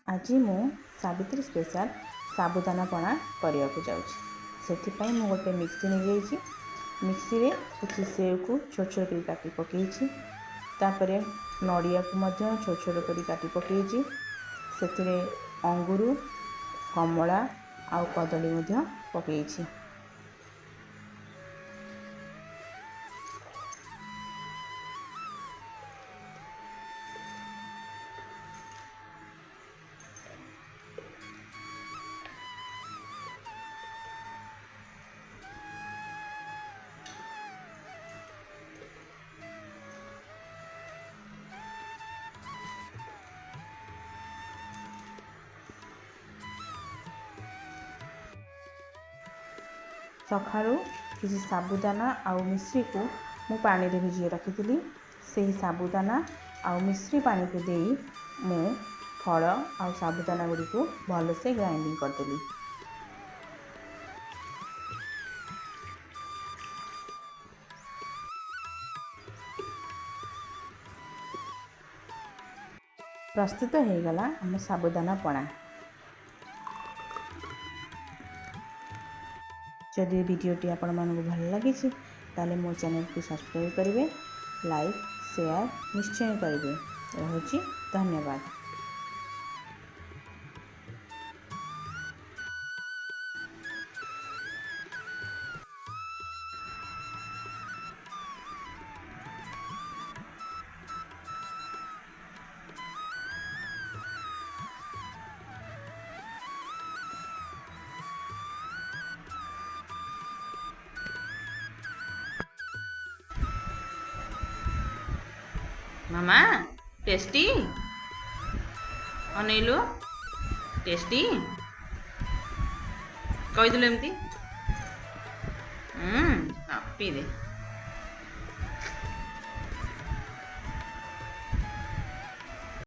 आज मु सावित्री स्पेशल साबुदाना पणा करने को जाऊँगी। मु गोटे मिक्सी नहीं जाइए। मिक्सी रे कुछ सेव को छोट छोट कर काटी पकई तापर नड़िया को छोट छोट कर काटी पकई से अंगूर कमला आउ कदली पकई। सकाळु किसी साबुदाना आउ मिश्री को मु पानी रे भिजे रखी। से साबुदाना आउ मिश्री पानी को दे मु फल आउ साबुदाना गुड़ी को भल से ग्राइंडिंग करदेली। प्रस्तुत हो गला आम साबुदाना पणा। जदि वीडियोटी आपण मानक भल लगी ताले मो चैनल को सब्सक्राइब करेंगे, लाइक शेयर निश्चय करेंगे। रहुछि धन्यवाद। मामा टेस्टी अनेलु टेस्टी कही एमती पी दे।